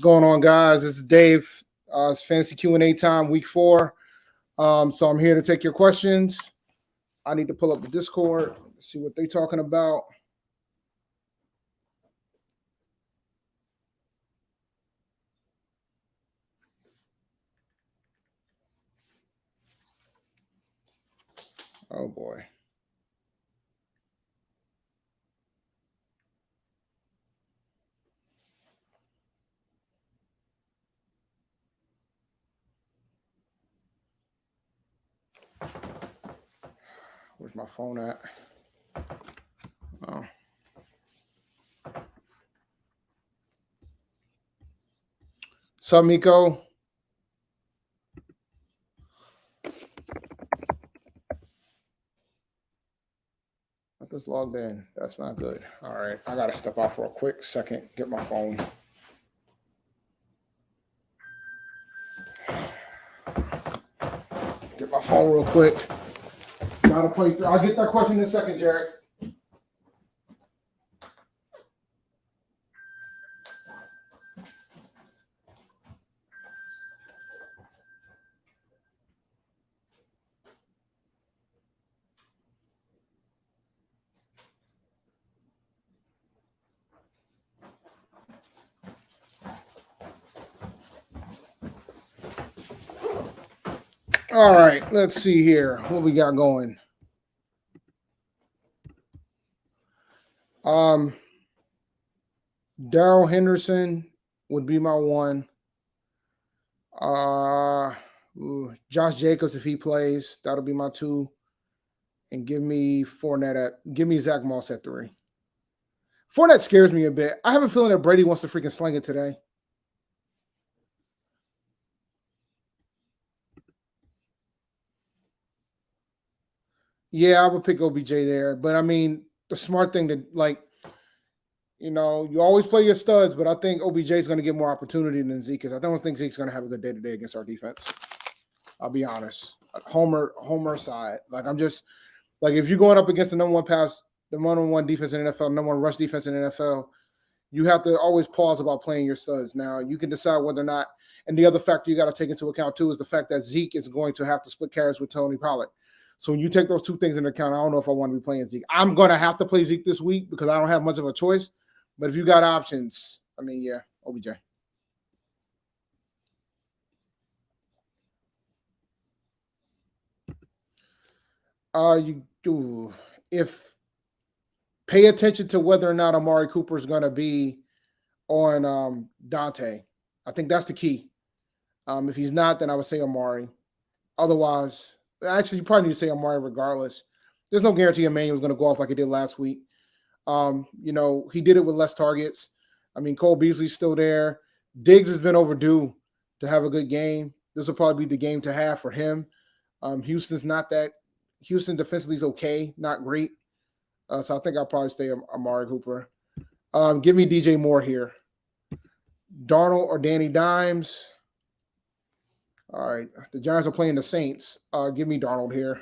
going on, guys? This is Dave. It's Fantasy Q&A time, week 4. So I'm here to take your questions. I need to pull up the Discord, see what they're talking about. Oh, boy. Where's my phone at? Oh. Sup, Miko? I just logged in. That's not good. All right. I got to step out for a quick second, get my phone. Get my phone real quick. Gotta play through. I'll get that question in a second, Jared. All right, let's see here. What we got going? Darrell Henderson would be my one. Josh Jacobs, if he plays, that'll be my 2. And give me Zach Moss at 3. Fournette scares me a bit. I have a feeling that Brady wants to freaking sling it today. Yeah, I would pick OBJ there. But, I mean, the smart thing to, you always play your studs, but I think OBJ is going to get more opportunity than Zeke because I don't think Zeke's going to have a good day-to-day against our defense. I'll be honest. Homer side. If you're going up against the number one defense in the NFL, number one rush defense in the NFL, you have to always pause about playing your studs. Now, you can decide whether or not, and the other factor you got to take into account too is the fact that Zeke is going to have to split carries with Tony Pollard. So when you take those 2 things into account, I don't know if I want to be playing Zeke. I'm going to have to play Zeke this week because I don't have much of a choice. But if you got options, I mean, yeah, OBJ. Pay attention to whether or not Amari Cooper is going to be on Dante. I think that's the key. If he's not, then I would say Amari. Otherwise, actually, you probably need to say Amari regardless. There's no guarantee Emmanuel's going to go off like he did last week. He did it with less targets. I mean, Cole Beasley's still there. Diggs has been overdue to have a good game. This will probably be the game to have for him. Houston defensively is okay, not great. So I think I'll probably stay Amari Cooper. Give me DJ Moore here. Darnold or Danny Dimes. All right. The Giants are playing the Saints. Give me Darnold here.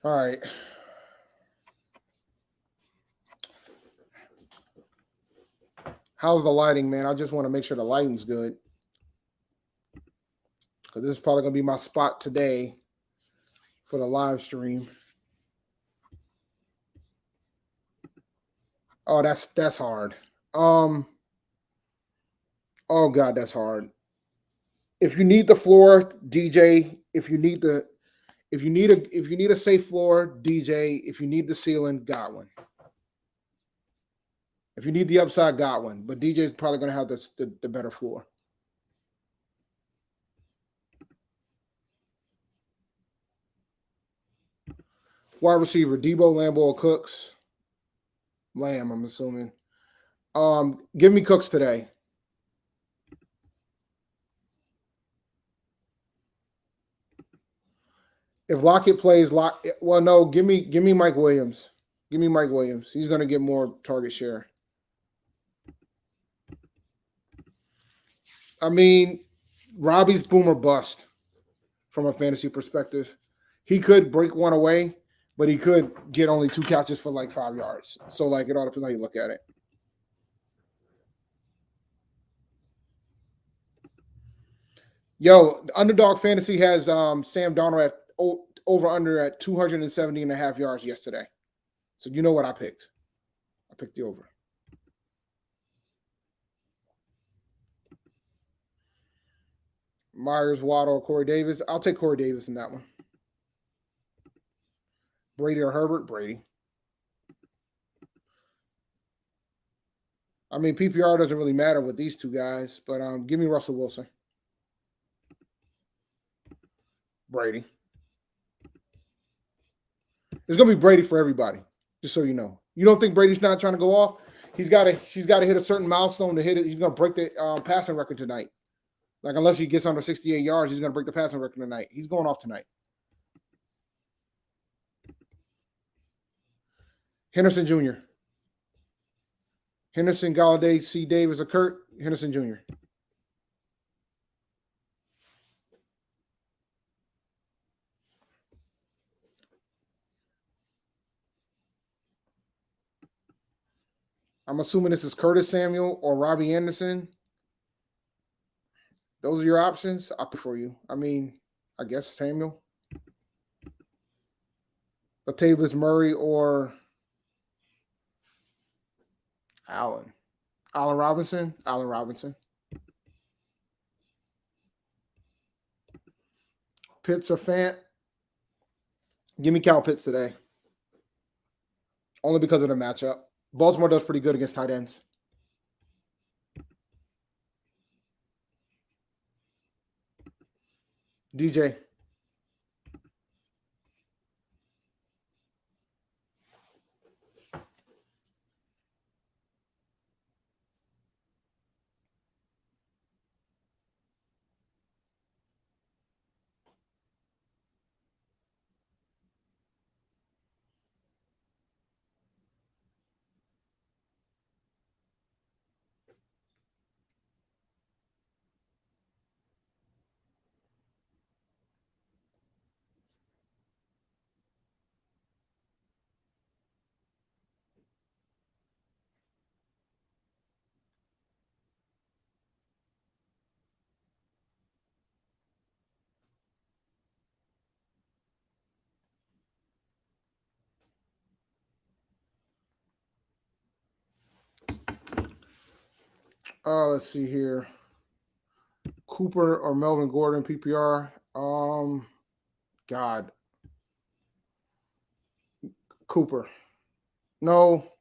All right. How's the lighting, man? I just want to make sure the lighting's good. Because this is probably going to be my spot today for the live stream. Oh, that's hard. Oh God, that's hard. If you need the floor, DJ, if you need a safe floor, DJ, if you need the ceiling, got one. If you need the upside, got one. But DJ is probably going to have the better floor. Wide receiver, Debo, Lambo, or Cooks. Lamb, I'm assuming. Give me Cooks today. If Lockett plays, give me Mike Williams. Give me Mike Williams. He's going to get more target share. I mean, Robbie's boom or bust. from a fantasy perspective. He could break one away, but he could get only 2 catches for like 5 yards. So, like, it all depends how you look at it. Yo, Underdog Fantasy has Sam Darnold at over under at 270.5 yards yesterday. So you know what I picked. I picked the over. Myers, Waddle, Corey Davis. I'll take Corey Davis in that one. Brady or Herbert? Brady. I mean, PPR doesn't really matter with these two guys, but give me Russell Wilson. Brady. It's gonna be Brady for everybody, just so you know. You don't think Brady's not trying to go off? She's got to hit a certain milestone to hit it. He's gonna break the passing record tonight. Like, unless he gets under 68 yards, he's gonna break the passing record tonight. He's going off tonight. Henderson Jr. Henderson, Galladay, C. Davis, or Kurt. Henderson Jr. I'm assuming this is Curtis Samuel or Robbie Anderson. Those are your options. I'll pick for you. I mean, I guess Samuel. Latavius Murray or Allen. Allen Robinson. Allen Robinson. Pitts or Fant. Give me Cal Pitts today. Only because of the matchup. Baltimore does pretty good against tight ends. DJ. Let's see here. Cooper or Melvin Gordon, PPR. God. Cooper. No.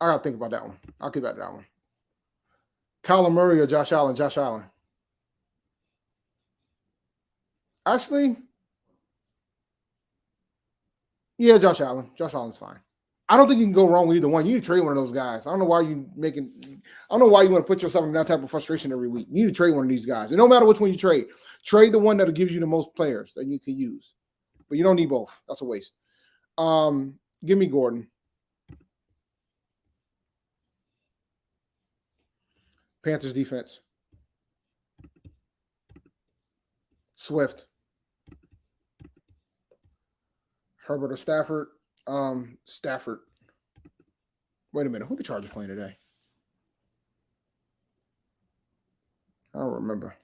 I gotta think about that one. I'll keep that one. Kyler Murray or Josh Allen? Josh Allen. Actually, yeah, Josh Allen. Josh Allen's fine. I don't think you can go wrong with either one. You need to trade one of those guys. I don't know why you want to put yourself in that type of frustration every week. You need to trade one of these guys. And no matter which one you trade the one that'll give you the most players that you can use. But you don't need both. That's a waste. Give me Gordon. Panthers defense. Swift. Herbert or Stafford? Stafford. Wait a minute. Who the Chargers playing today? I don't remember.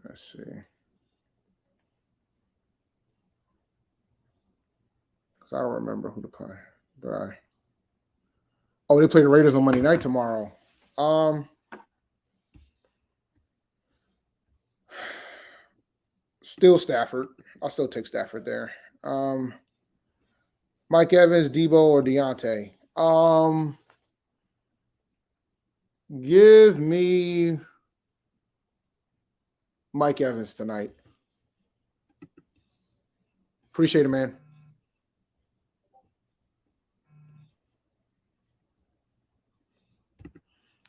Let's see. Because I don't remember who to play. Oh, they play the Raiders on Monday night tomorrow. Still Stafford. I'll still take Stafford there. Mike Evans, Debo, or Deontay. Give me Mike Evans tonight. Appreciate it, man.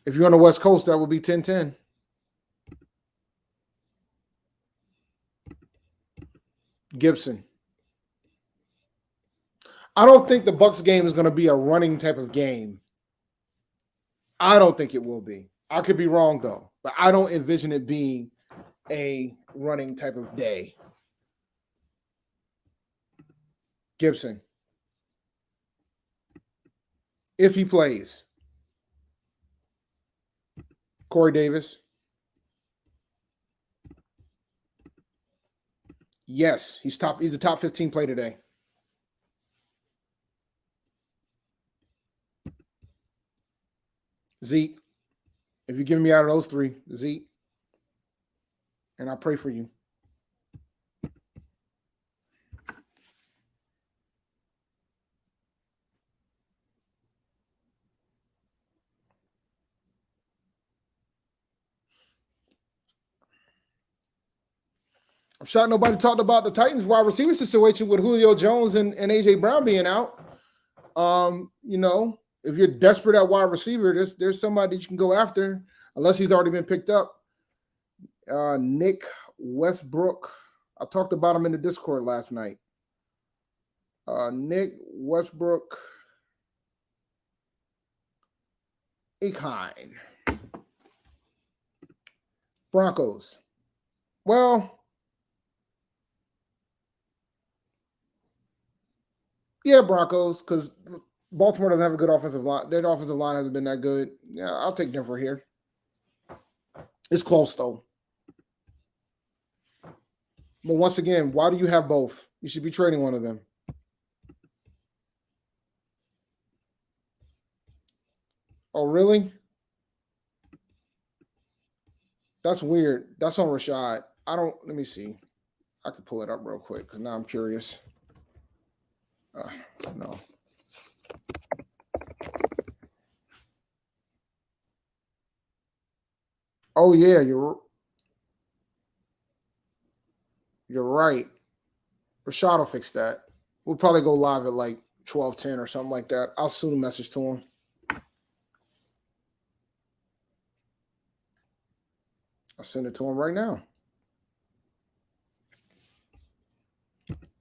If you're on the West Coast, that would be 10-10. Gibson. I don't think the Bucs game is going to be a running type of game. I don't think it will be. I could be wrong though, but I don't envision it being a running type of day. Gibson, if he plays. Corey Davis. Yes, he's the top 15 play today. Zeke. If you're giving me out of those three, Zeke. And I pray for you. I'm shocked nobody talked about the Titans wide receiver situation with Julio Jones and AJ Brown being out. If you're desperate at wide receiver, there's somebody you can go after, unless he's already been picked up. Nick Westbrook. I talked about him in the Discord last night. Nick Westbrook. Akine. Broncos. Well, yeah, Broncos, because Baltimore doesn't have a good offensive line. Their offensive line hasn't been that good. Yeah, I'll take Denver here. It's close, though. But once again, why do you have both? You should be trading one of them. Oh, really? That's weird. That's on Rashad. Let me see. I can pull it up real quick because now I'm curious. No. Oh, yeah, you're right. Rashad will fix that. We'll probably go live at like 12:10 or something like that. I'll send a message to him. I'll send it to him right now.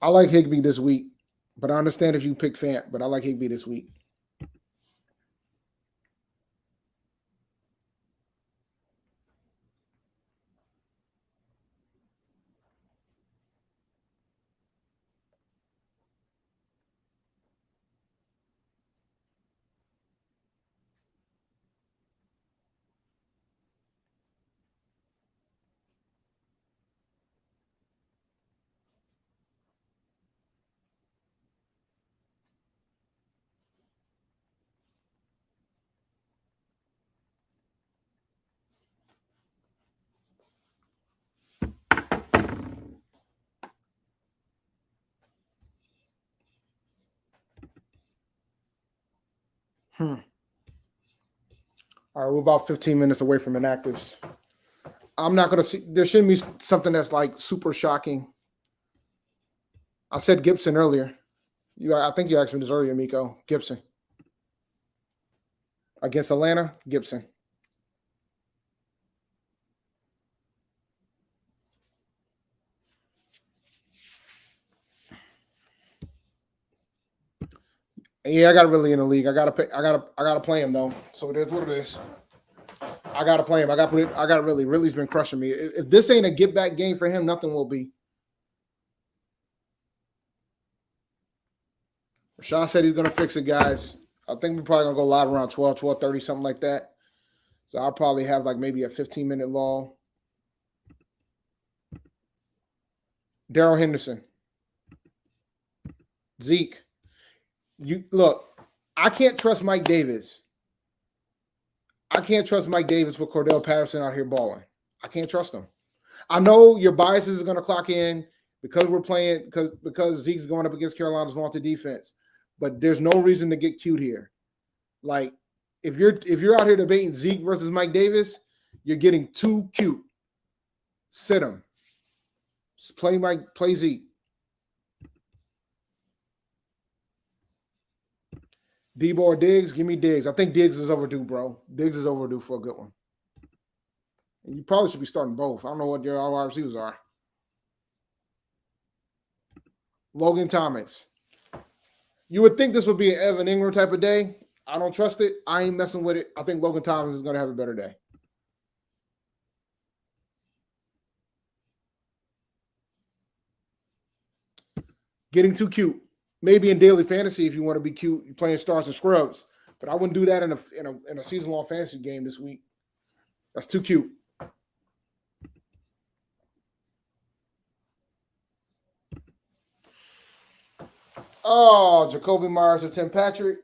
I like Higbee this week, but I understand if you pick Fant, but I like Higbee this week. All right, we're about 15 minutes away from inactives. I'm not going to see. There shouldn't be something that's like super shocking. I said Gibson earlier. I think you asked me this earlier, Miko. Gibson. Against Atlanta, Gibson. Yeah, I got really in the league. I gotta play him though. So it is what it is. I gotta play him. Really's been crushing me. If this ain't a get back game for him, nothing will be. Rashawn said he's gonna fix it, guys. I think we're probably gonna go live around 12:30, something like that. So I'll probably have like maybe a 15-minute lull. Daryl Henderson. Zeke. You look, I can't trust Mike Davis. I can't trust Mike Davis with Cordell Patterson out here balling. I can't trust him. I know your biases are going to clock in because we're playing because Zeke's going up against Carolina's vaunted defense, but there's no reason to get cute here. Like if you're out here debating Zeke versus Mike Davis, you're getting too cute. Sit him. Just play Zeke. Debo or Diggs? Give me Diggs. I think Diggs is overdue, bro. Diggs is overdue for a good one. And you probably should be starting both. I don't know what your wide receivers are. Logan Thomas. You would think this would be an Evan Ingram type of day. I don't trust it. I ain't messing with it. I think Logan Thomas is going to have a better day. Getting too cute. Maybe in daily fantasy if you want to be cute, you're playing stars and scrubs. But I wouldn't do that in a season-long fantasy game this week. That's too cute. Oh, Jacoby Myers or Tim Patrick.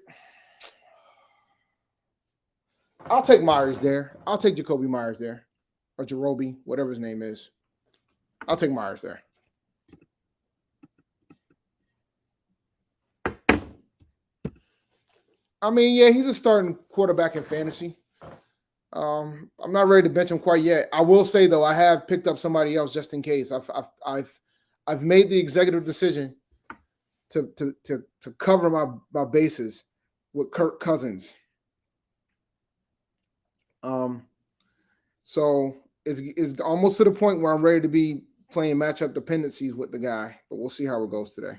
I'll take Myers there. I'll take Jacoby Myers there. Or Jaroby, whatever his name is. I'll take Myers there. I mean, yeah, he's a starting quarterback in fantasy. I'm not ready to bench him quite yet. I will say though, I have picked up somebody else just in case. I've made the executive decision to cover my bases with Kirk Cousins. So it's almost to the point where I'm ready to be playing matchup dependencies with the guy, but we'll see how it goes today.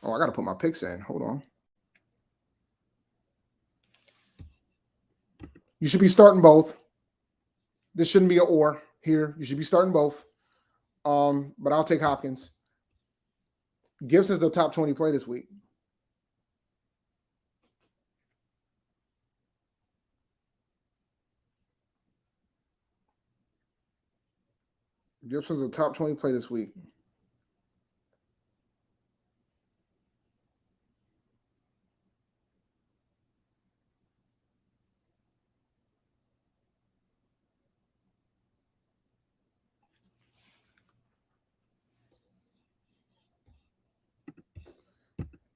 Oh, I got to put my picks in. Hold on. You should be starting both. This shouldn't be an or here. You should be starting both. But I'll take Hopkins. Gibson's the top 20 play this week. Gibson's a top 20 play this week.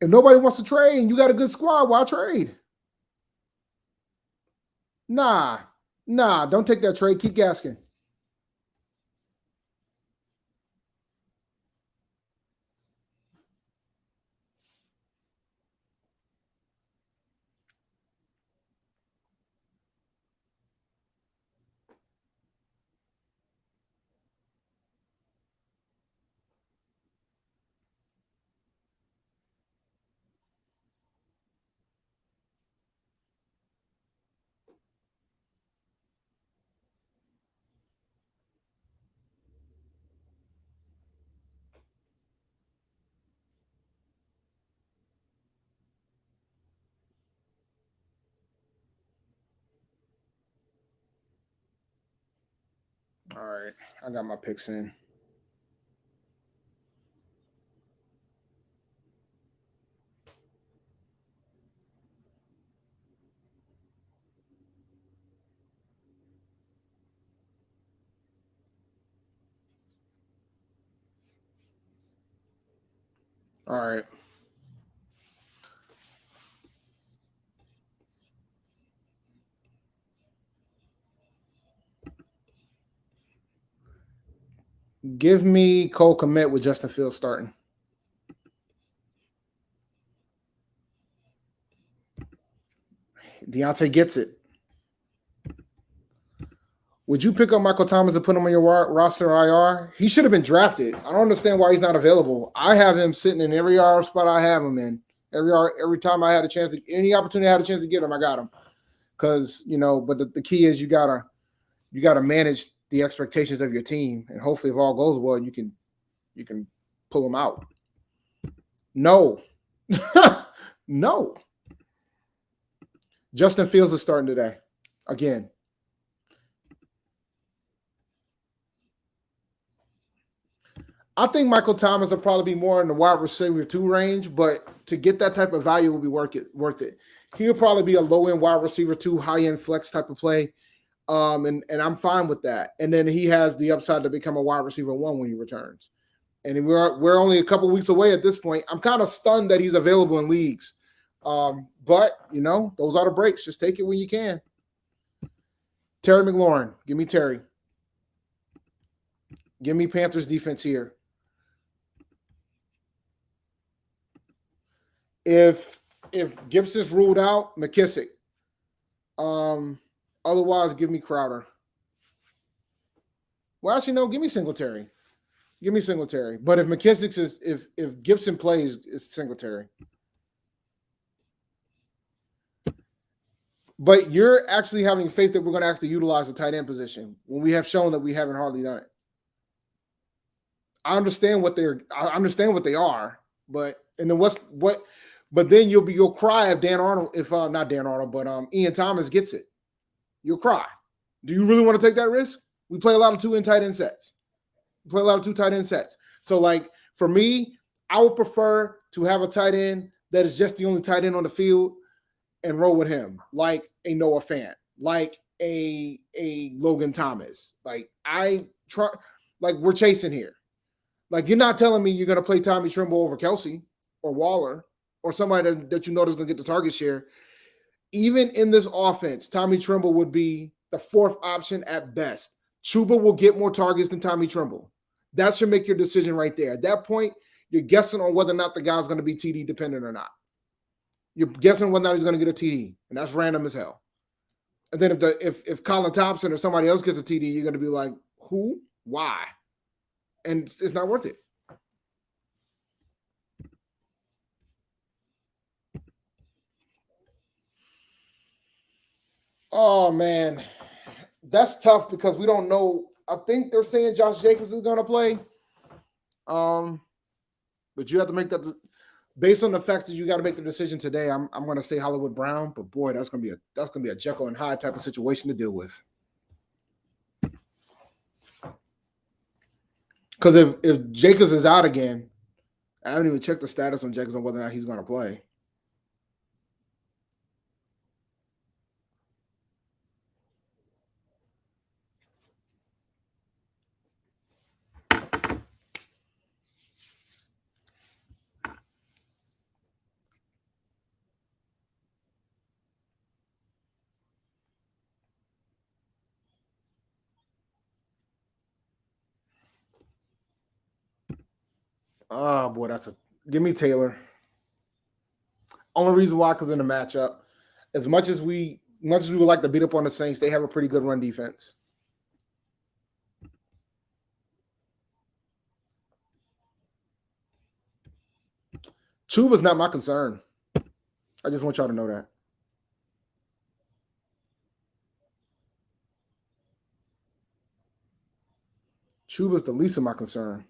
If nobody wants to trade and you got a good squad, why trade? Nah, don't take that trade. Keep Gaskin. All right, I got my picks in. All right. Give me Cole Kmet with Justin Fields starting. Deontay gets it. Would you pick up Michael Thomas and put him on your roster IR? He should have been drafted. I don't understand why he's not available. I have him sitting in every IR spot I have him in. Every time I had a chance, any opportunity I had a chance to get him, I got him. Because but the key is you gotta manage the expectations of your team, and hopefully, if all goes well, you can pull them out. No, no. Justin Fields is starting today again. I think Michael Thomas will probably be more in the wide receiver 2 range, but to get that type of value will be worth it. He'll probably be a low-end wide receiver 2, high-end flex type of play, and I'm fine with that. And then he has the upside to become a wide receiver 1 when he returns. And we're only a couple weeks away at this point. I'm kind of stunned that he's available in leagues. But, those are the breaks. Just take it when you can. Terry McLaurin. Give me Terry. Give me Panthers defense here. If Gibson's ruled out, McKissick. Otherwise, give me Crowder. Well, actually, no, give me Singletary. Give me Singletary. But if McKissick's is if Gibson plays, it's Singletary. But you're actually having faith that we're going to actually utilize the tight end position when we have shown that we haven't hardly done it. I understand what they are, but and then but then you'll cry if Dan Arnold, if not Dan Arnold, but Ian Thomas gets it. You'll cry. Do you really want to take that risk? We play a lot of two tight end sets. So like for me, I would prefer to have a tight end that is just the only tight end on the field and roll with him, like a Noah Fant, like a Logan Thomas. Like we're chasing here. Like you're not telling me you're going to play Tommy Tremble over Kelsey or Waller or somebody that you know is going to get the target share. Even in this offense, Tommy Tremble would be the fourth option at best. Chuba will get more targets than Tommy Tremble. That should make your decision right there. At that point, you're guessing on whether or not the guy's going to be TD dependent or not. You're guessing whether or not he's going to get a TD, and that's random as hell. And then if Colin Thompson or somebody else gets a TD, you're going to be like, who? Why? And it's not worth it. Oh, man. That's tough because we don't know. I think they're saying Josh Jacobs is going to play. But you have to make that based on the fact that you got to make the decision today. I'm going to say Hollywood Brown, but boy, that's going to be a Jekyll and Hyde type of situation to deal with. Because if Jacobs is out again, I haven't even checked the status on Jacobs on whether or not he's going to play. Oh boy, give me Taylor. Only reason why, because in the matchup, as much as we would like to beat up on the Saints, they have a pretty good run defense. Chuba's not my concern. I just want y'all to know that. Chuba's the least of my concern.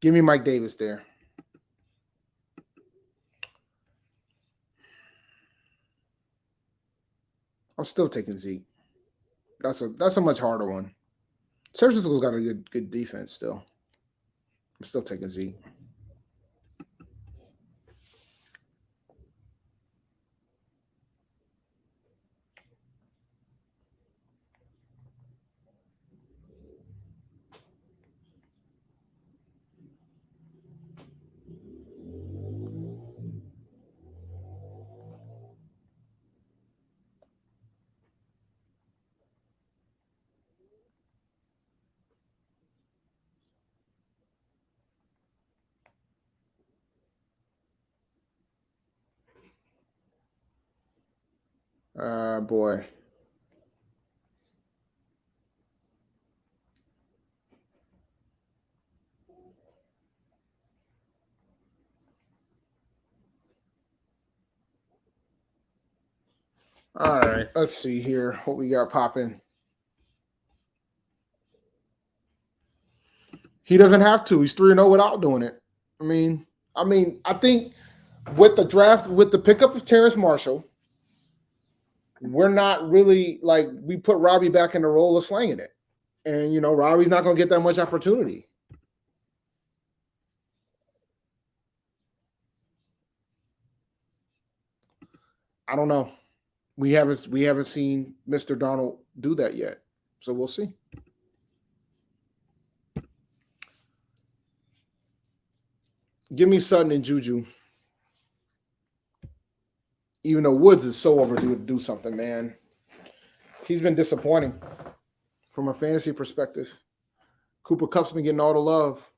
Give me Mike Davis there. I'm still taking Zeke. That's a much harder one. San Francisco's got a good defense still. I'm still taking Zeke. Boy. All right, let's see here what we got popping. He doesn't have to. He's 3-0 without doing it. I mean, I think with the draft, with the pickup of Terrace Marshall, we're not really like we put Robbie back in the role of slanging it. And Robbie's not going to get that much opportunity. I don't know. We haven't seen Mr. Darnold do that yet. So we'll see. Give me Sutton and Juju. Even though Woods is so overdue to do something, man. He's been disappointing from a fantasy perspective. Cooper Kupp's been getting all the love.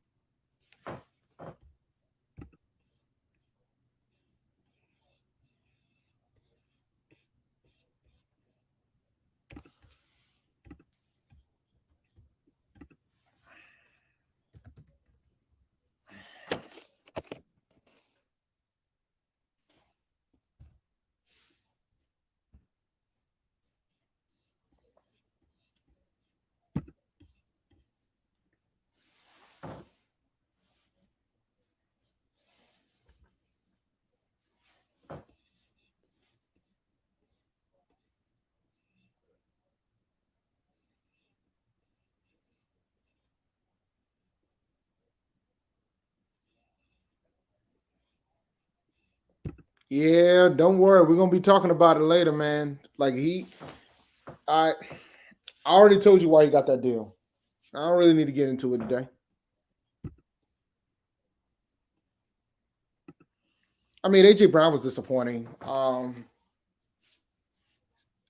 Yeah, don't worry. We're gonna be talking about it later, man. Like I already told you why he got that deal. I don't really need to get into it today. I mean, AJ Brown was disappointing.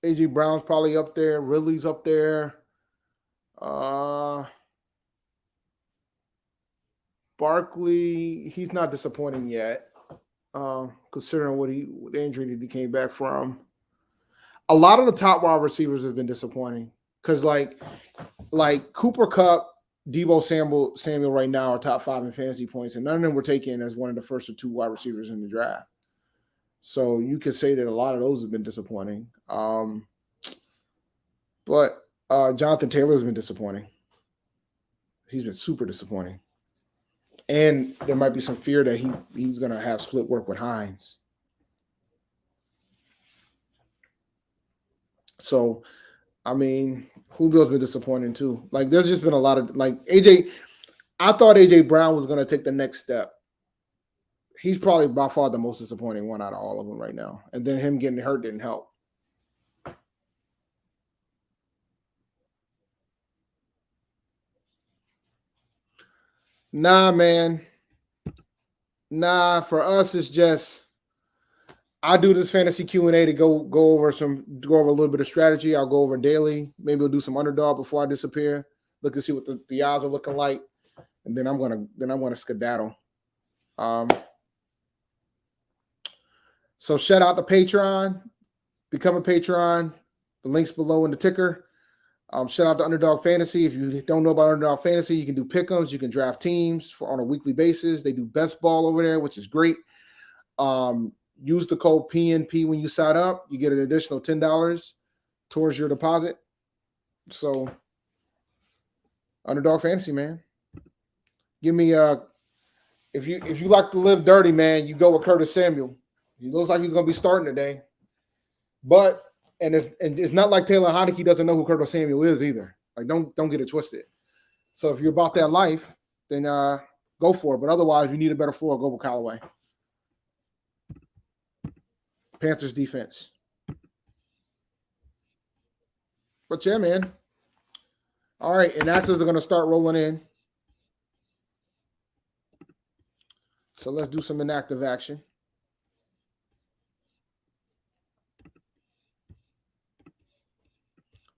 AJ Brown's probably up there. Ridley's up there. Barkley, he's not disappointing yet, considering the injury that he came back from. A lot of the top wide receivers have been disappointing because, like Cooper Kupp, Deebo Samuel right now are top 5 in fantasy points, and none of them were taken as one of the first or 2 wide receivers in the draft. So you could say that a lot of those have been disappointing. But Jonathan Taylor has been disappointing. He's been super disappointing. And there might be some fear that he's going to have split work with Hines. So, I mean, Julio's been disappointing too. Like, there's just been a lot of, like, AJ, I thought AJ Brown was going to take the next step. He's probably by far the most disappointing one out of all of them right now. And then him getting hurt didn't help. Nah, man. Nah, for us, it's just I do this fantasy Q&A to go over a little bit of strategy. I'll go over daily. Maybe we'll do some underdog before I disappear. Look and see what the odds are looking like, and then I'm gonna skedaddle. So shout out to Patreon. Become a Patreon. The link's below in the ticker. Shout out to Underdog Fantasy. If you don't know about Underdog Fantasy, you can do pick'ems. You can draft teams on a weekly basis. They do best ball over there, which is great. Use the code PNP when you sign up. You get an additional $10 towards your deposit. So, Underdog Fantasy, man. Give me if you like to live dirty, man, you go with Curtis Samuel. He looks like he's going to be starting today, but. And it's not like Taylor Heineke doesn't know who Curtis Samuel is either. Like, don't get it twisted. So if you're about that life, then go for it. But otherwise, if you need a better floor, go with Callaway. Panthers defense. But yeah, man. All right, and actors are going to start rolling in. So let's do some inactive action.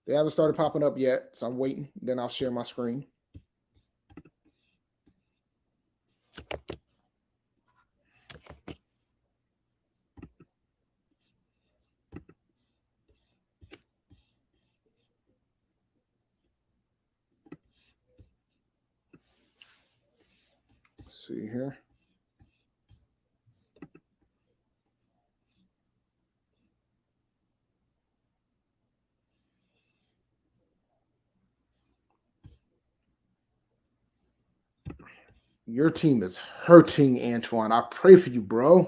They haven't started popping up yet, so I'm waiting. Then I'll share my screen. Let's see here. Your team is hurting, Antoine. I pray for you, bro. Let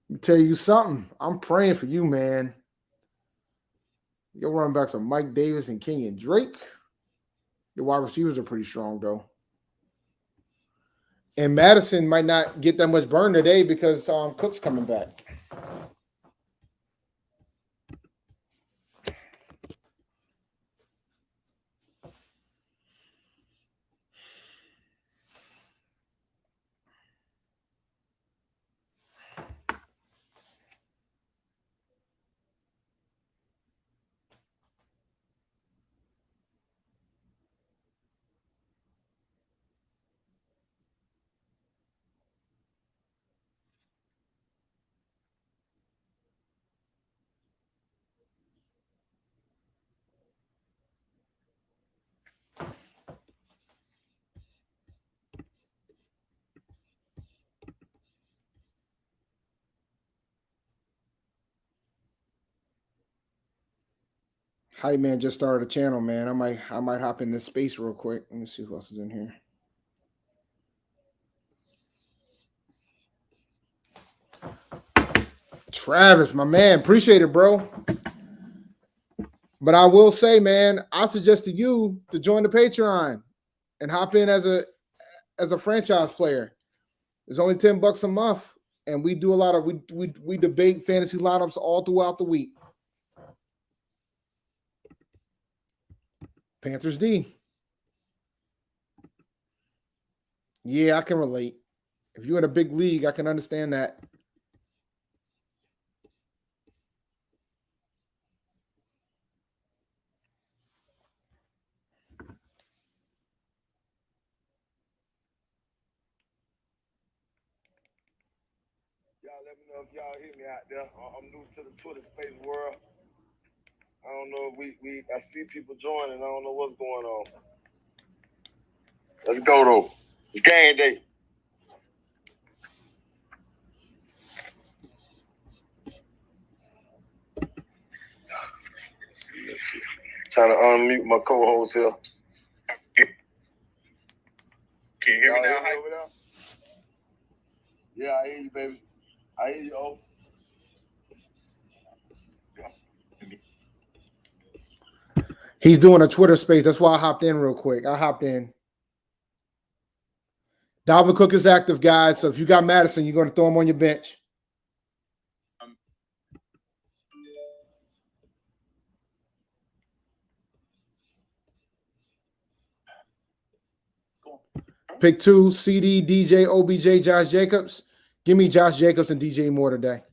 me tell you something. I'm praying for you, man. Your running backs are Mike Davis and Kenyon Drake. Your wide receivers are pretty strong, though. And Madison might not get that much burn today because Cook's coming back. Hi man, just started a channel, man. I might hop in this space real quick. Let me see who else is in here. Travis, my man, appreciate it, bro. But I will say, man, I suggest to you to join the Patreon and hop in as a franchise player. It's only $10 a month, and we do a lot of we debate fantasy lineups all throughout the week. Panthers D. Yeah, I can relate. If you're in a big league, I can understand that. Y'all let me know if y'all hear me out there. I'm new to the Twitter space world. I don't know if I see people joining. I don't know what's going on. Let's go though. It's game day. Let's see. Trying to unmute my co-host here. Can you hear me now? Over there? Yeah, I hear you, baby. I hear you, oh. He's doing a Twitter space. That's why I hopped in real quick. I hopped in. Dalvin Cook is active, guys. So if you got Madison, you're going to throw him on your bench. Pick 2, CD, DJ, OBJ, Josh Jacobs. Give me Josh Jacobs and DJ Moore today.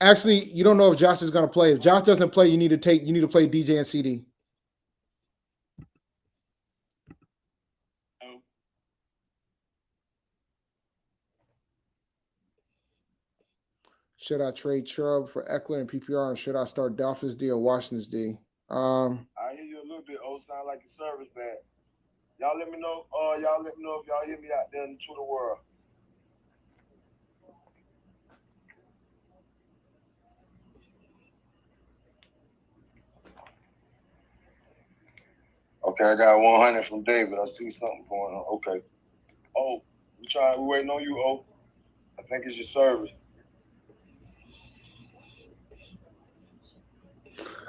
Actually, you don't know if Josh is going to play. If Josh doesn't play, you need to play DJ and CD. Should I trade Chubb for Eckler and PPR, and should I start Dolphins D or Washington's D? I hear you a little bit. Oh, sound like your service bad. Y'all let me know. Y'all let me know if y'all hear me out there in the Twitter world. Okay, I got 100 from David. I see something going on. Okay. Oh, we waiting on you, oh. I think it's your service.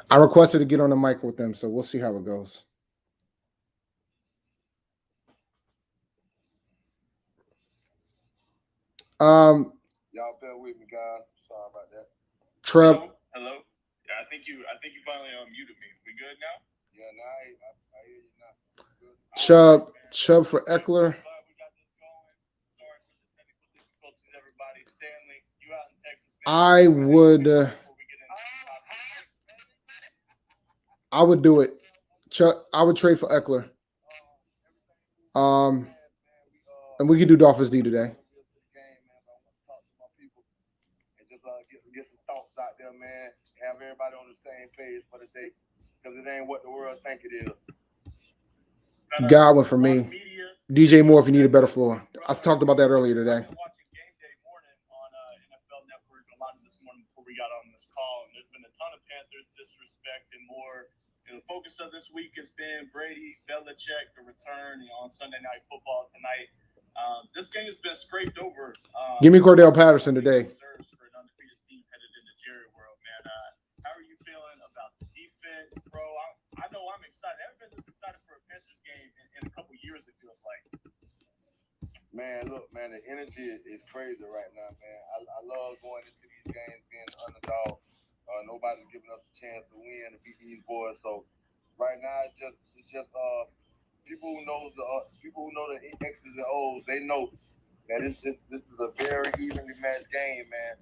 I requested to get on the mic with them, so we'll see how it goes. Y'all bear with me, guys. Sorry about that. Hello? Yeah, I think you finally unmuted me. We good now? Yeah, now I hear you now. Chubb for Eckler. I would do it. I would trade for Eckler. And we could do Dolphins D today. Get some thoughts out there, man. Have everybody on the same page for the day, because it ain't what the world think it is. Godwin for me. DJ Moore if you need a better floor. I talked about that earlier today. Watching Game Day morning on NFL Network a lot this morning before we got on this call, and there's been a ton of Panthers disrespect and more. The focus of this week has been Brady, Belichick, the return on Sunday Night Football tonight. This game has been scraped over. Give me Cordell Patterson today. For an undefeated team headed into Jerry World, man. How are you feeling about the defense, bro? I know I'm excited. I haven't been this excited for a Panthers game in a couple years, it feels like. Man, look, man, the energy is crazy right now, man. I love going into these games being the underdog. Nobody's giving us a chance to win and beat these boys. So right now, it's just people who know the X's and O's. They know that this is a very evenly matched game, man.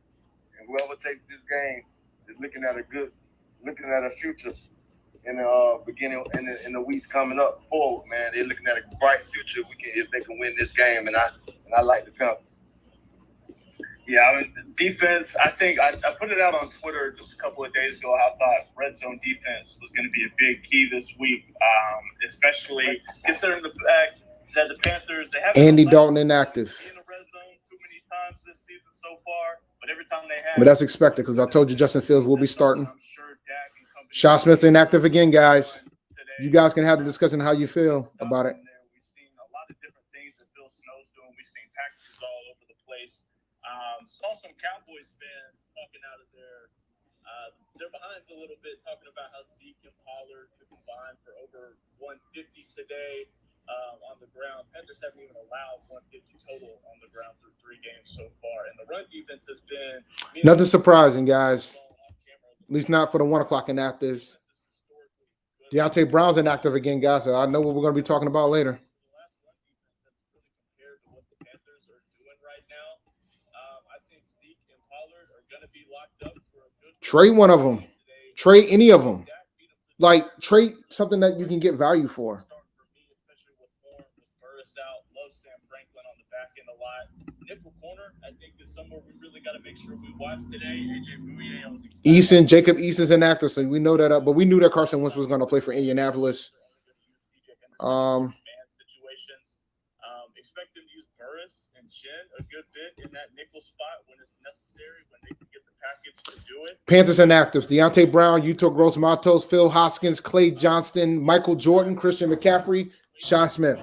And whoever takes this game is looking at a future in the beginning in the weeks coming up forward, man. They're looking at a bright future if they can win this game, and I like the Panthers. Yeah, I mean, defense, I think I put it out on Twitter just a couple of days ago. I thought red zone defense was going to be a big key this week, especially considering the fact that the Panthers, they haven't Andy Dalton inactive. In the red zone too many times this season so far, but every time they have. But that's expected because I told you Justin Fields will be starting. I'm sure Dak Shaw Smith inactive again, guys. You guys can have the discussion how you feel about it. We've seen a lot of different things that Bill Snow's doing. We've seen packages all over the place. Saw some Cowboys fans talking out of their behinds a little bit, talking about how Zeke and Pollard could combine for over 150 today on the ground. Panthers haven't even allowed 150 total on the ground through 3 games so far. And the run defense has been nothing surprising, guys. At least not for the 1 o'clock inactives. Deontay Brown's inactive again, guys. So I know what we're going to be talking about later. Trade one of them. Trade any of them. Like, trade something that you can get value for. Nickel corner, I think, is somewhere we really got to make sure we watch today. Jacob Eason's inactive, so we know that up. But we knew that Carson Wentz was going to play for Indianapolis. Expect them to use Burris and Shen a good bit in that nickel spot when it's necessary, when they can get the package to do it. Panthers inactives: Deontay Brown, Yuto Gross-Matos, Phil Hoskins, Clay Johnston, Michael Jordan, Christian McCaffrey, Shaw Smith.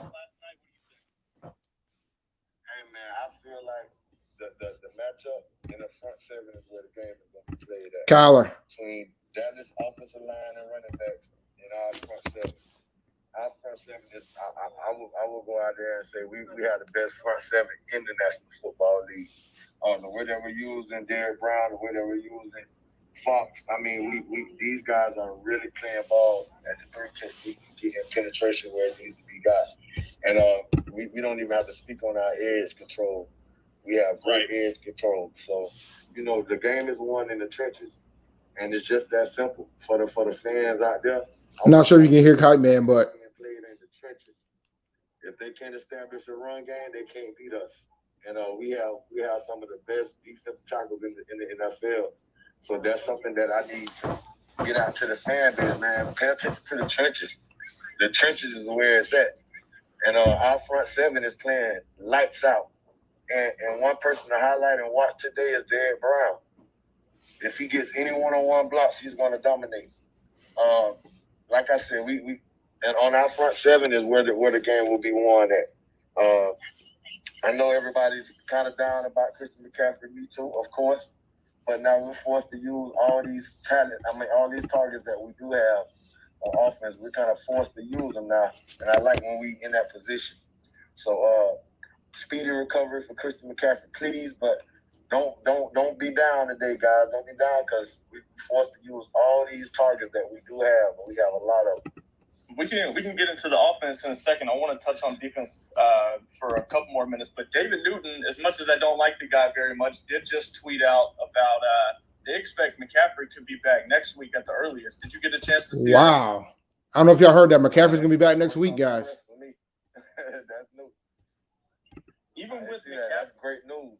The matchup in the front 7 is where the game is going to be played at. Kyler. Between Dallas offensive line and running backs and our front 7. Our front 7 is, I will go out there and say we have the best front 7 in the National Football League. The way that we're using Derrick Brown, the way that we're using Fox, I mean, these guys are really playing ball at the 3 technique, getting penetration where it needs to be got. And we don't even have to speak on our edge control. We have great edge control. So, the game is won in the trenches. And it's just that simple for the fans out there. I'm not sure you can hear Kite Man, but played in the trenches. If they can't establish a run game, they can't beat us. And we have some of the best defensive tackles in the NFL. So that's something that I need to get out to the fan base, man. Pay attention to the trenches. The trenches is where it's at. And our front 7 is playing lights out. And one person to highlight and watch today is Derrick Brown. If he gets any one-on-one blocks, he's going to dominate. Like I said, we and on our front 7 is where the game will be won at. I know everybody's kind of down about Christian McCaffrey, me too, of course. But now we're forced to use all these all these targets that we do have on offense. We're kind of forced to use them now, and I like when we in that position. So speedy recovery for Christian McCaffrey, please. But don't be down today, guys. Don't be down because we're forced to use all these targets that we do have, and we have a lot of them. We can get into the offense in a second. I want to touch on defense for a couple more minutes. But David Newton, as much as I don't like the guy very much, did just tweet out about they expect McCaffrey could be back next week at the earliest. Did you get a chance to see Wow. That? I don't know if y'all heard that. McCaffrey's going to be back next week, guys. That's new. Even with McCaffrey, that's great news.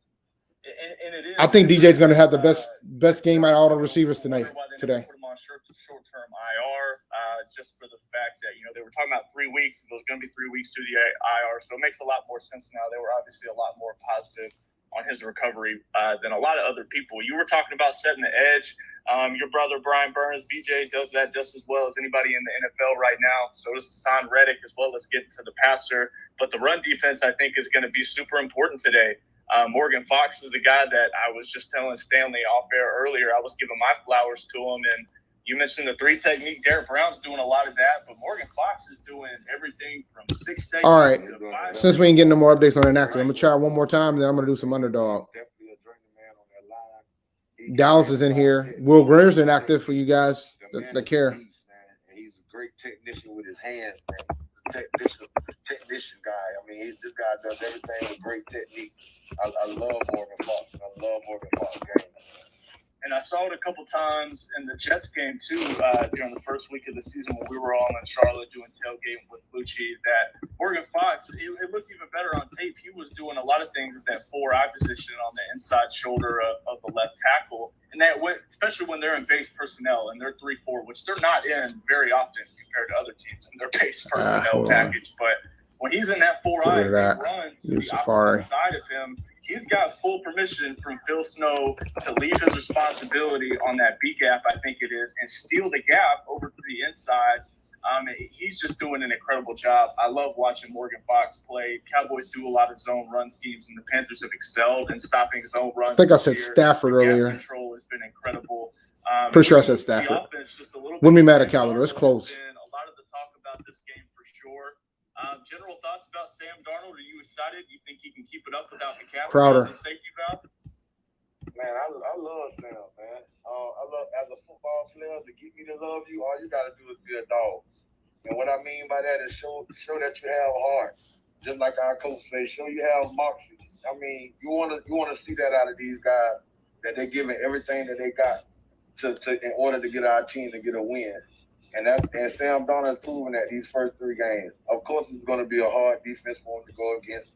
And it is. I think DJ's going to have the best game out of all the receivers today. Put him on short-term IR, just for the fact that they were talking about 3 weeks. It was going to be 3 weeks through the IR, so it makes a lot more sense now. They were obviously a lot more positive on his recovery than a lot of other people. You were talking about setting the edge. Your brother Brian Burns, BJ, does that just as well as anybody in the NFL right now. So does Hassan Reddick, as well as getting to the passer. But the run defense, I think, is going to be super important today. Morgan Fox is a guy that I was just telling Stanley off air earlier. I was giving my flowers to him, and you mentioned the 3 technique. Derrick Brown's doing a lot of that, but Morgan Fox is doing everything from 6 techniques. All right. To 5. Since we ain't getting no more updates on inactive, I'm going to try one more time, and then I'm going to do some underdog. Dallas is in here. Will Greer's inactive for you guys that care. He's a great technician with his hands, man. Technician guy. I mean, this guy does everything with great technique. I love Morgan Fox. I love Morgan Fox game. And I saw it a couple times in the Jets game, too, during the first week of the season when we were all in Charlotte doing tailgate with Lucci, that Morgan Fox, it looked even better on tape. He was doing a lot of things at that 4-eye position on the inside shoulder of the left tackle. And that went, especially when they're in base personnel and they're 3-4, which they're not in very often compared to other teams in their base personnel package. But when he's in that 4-eye, he runs to the opposite side of him. He's he's got full permission from Phil Snow to leave his responsibility on that B gap, I think it is, and steal the gap over to the inside. He's just doing an incredible job. I love watching Morgan Fox play. Cowboys do a lot of zone run schemes, and the Panthers have excelled in stopping zone runs. I think I said Stafford earlier. Control has been incredible. Pretty sure I said Stafford. Wouldn't be mad at Cowboys. It's close. A lot of the talk about this game for sure. General thoughts about Sam Darnold? Are you excited? Do you think he can keep it up without McCaffrey as a safety valve? Man, I love Sam, man. I love, as a football player, to get me to love you, all you got to do is be a dog. And what I mean by that is show that you have heart. Just like our coach say, show you have moxie. I mean, you want to see that out of these guys, that they're giving everything that they got to in order to get our team to get a win. And Sam Darnold has proven that these first 3 games. Of course, it's going to be a hard defense for him to go against.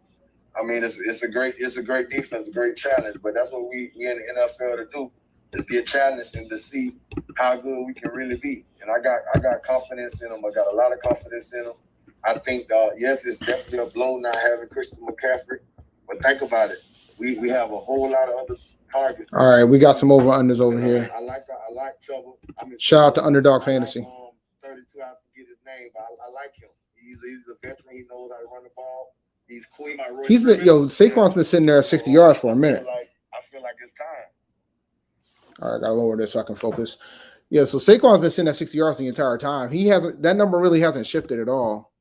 I mean, it's a great defense, a great challenge. But that's what we in the NFL to do, is be a challenge and to see how good we can really be. And I got confidence in them. I got a lot of confidence in them. I think yes, it's definitely a blow not having Christian McCaffrey. But think about it, we have a whole lot of other targets. All right, we got some over unders over here. I like Trouble. Shout out to Underdog Fantasy. 32, I forget his name, but I like him. He's a veteran. He knows how to run the ball. He's quick. Saquon's been sitting there at 60 yards for a minute. I feel like it's time. All right, I gotta lower this so I can focus. Yeah, so Saquon's been sitting at 60 yards the entire time. That number really hasn't shifted at all.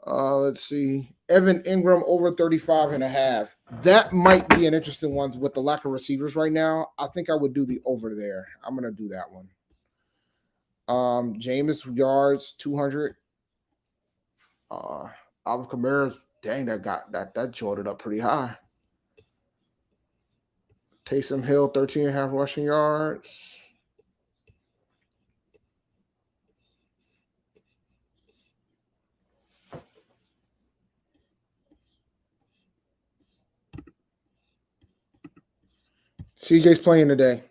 Let's see. Evan Ingram over 35.5. That might be an interesting one with the lack of receivers right now. I think I would do the over there. I'm gonna do that one. Jameis yards 200. Alvin Kamara's, dang, that jolted up pretty high. Taysom Hill 13.5 rushing yards. CJ's playing today.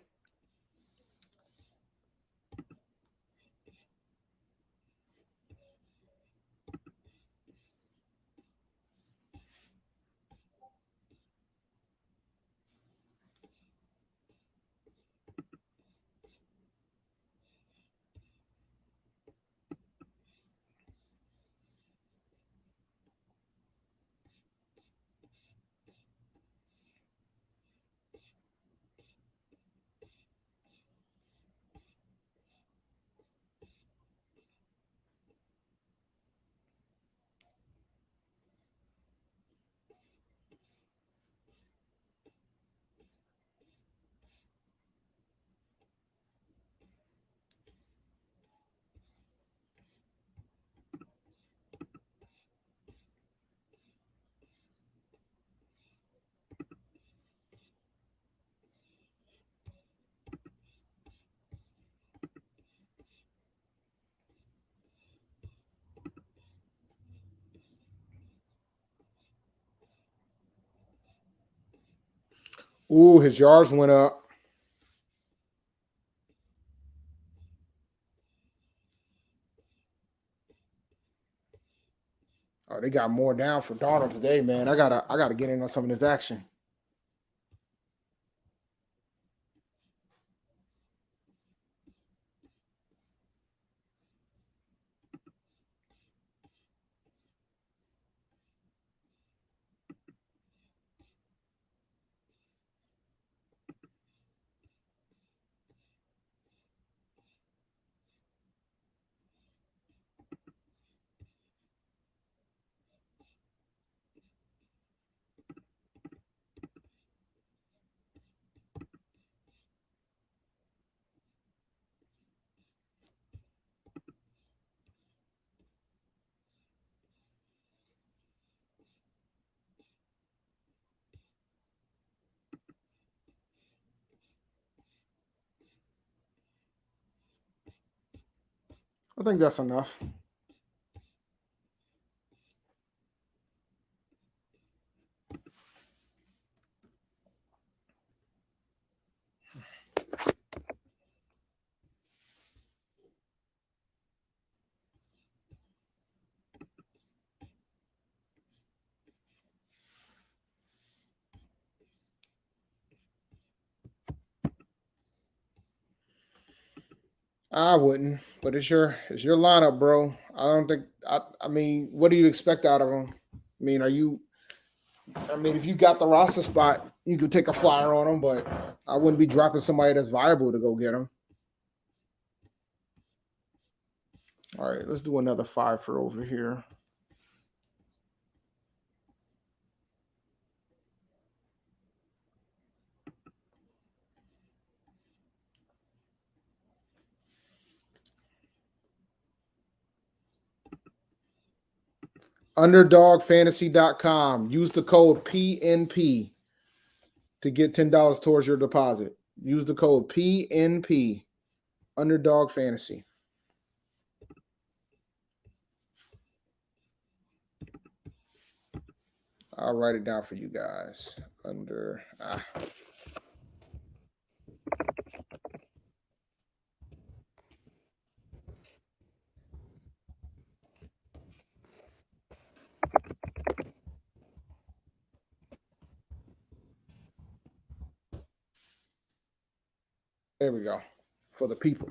Ooh, his yards went up. Oh, they got more down for Darnold today, man. I gotta get in on some of this action. I think that's enough. I wouldn't, but it's your lineup, bro. I don't think. I mean, what do you expect out of him? I mean, are you? I mean, if you got the roster spot, you could take a flyer on him, but I wouldn't be dropping somebody that's viable to go get him. All right, let's do another 5 for over here. UnderdogFantasy.com. Use the code PNP to get $10 towards your deposit. Use the code PNP. Underdog Fantasy. I'll write it down for you guys. There we go. For the people.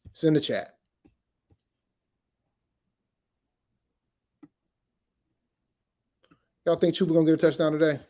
It's in the chat. Y'all think Chuba gonna get a touchdown today?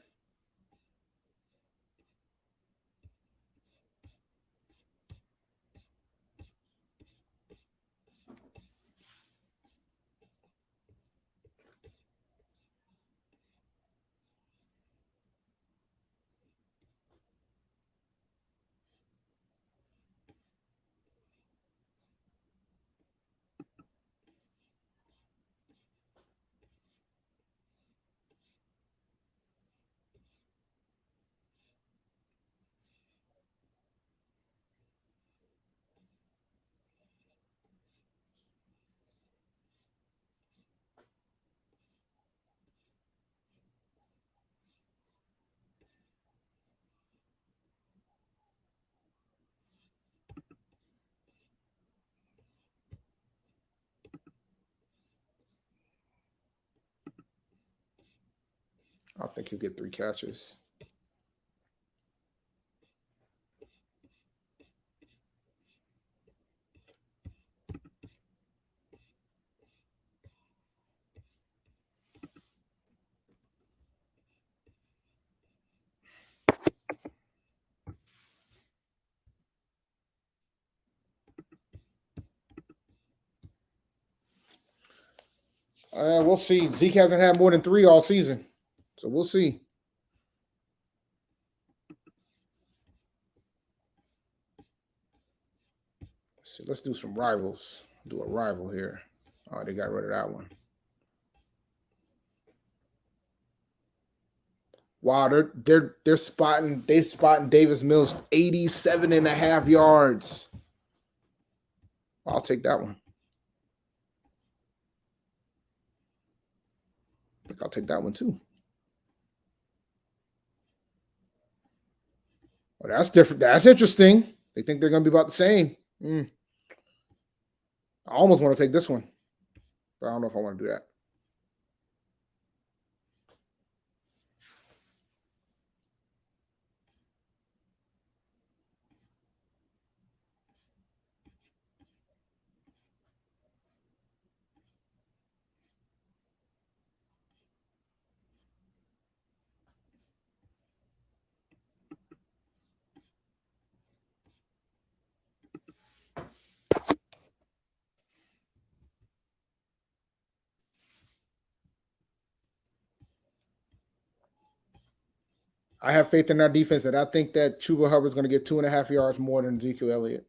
I think he'll get 3 catches. We'll see. Zeke hasn't had more than 3 all season. So we'll see. Let's do some rivals. Do a rival here. Oh, they got rid of that one. Wow, they're spotting Davis Mills 87.5 yards. I'll take that one. I think I'll take that one too. Well, that's different. That's interesting. They think they're going to be about the same. I almost want to take this one, but I don't know if I want to do that. I have faith in our defense, and I think that Chuba Hubbard's going to get 2.5 yards more than Ezekiel Elliott.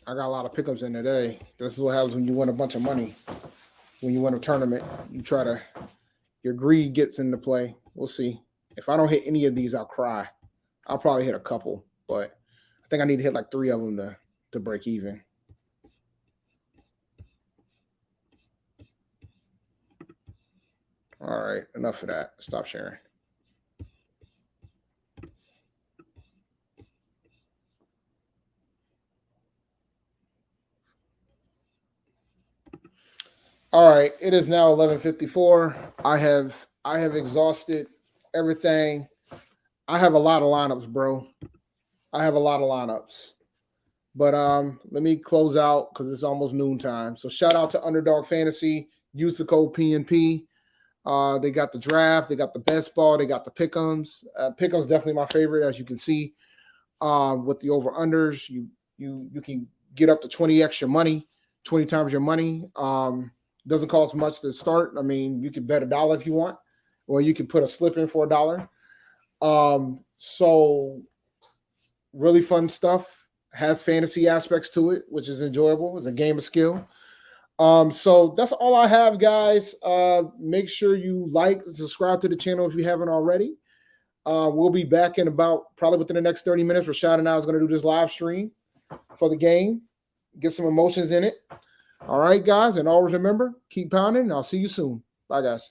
I got a lot of pickups in today. This is what happens when you win a bunch of money. When you win a tournament, your greed gets into play. We'll see. If I don't hit any of these, I'll cry. I'll probably hit a couple, but I think I need to hit like 3 of them to break even. All right, enough of that. Stop sharing. All right, it is now 11:54. I have exhausted everything. I have a lot of lineups, bro. I have a lot of lineups. But let me close out because it's almost noontime. So shout out to Underdog Fantasy. Use the code PNP. They got the draft, they got the best ball, they got the pick'ems. Pick'ems definitely my favorite, as you can see. With the over unders, you can get up to 20 extra money, 20 times your money. Doesn't cost much to start. I mean, you can bet $1 if you want, or you can put a slip in for $1. So really fun stuff. Has fantasy aspects to it, which is enjoyable. It's a game of skill. So that's all I have, guys. Make sure you like and subscribe to the channel if you haven't already. We'll be back in about probably within the next 30 minutes. Rashad and I is going to do this live stream for the game, get some emotions in it. All right, guys. And always remember, keep pounding. And I'll see you soon. Bye, guys.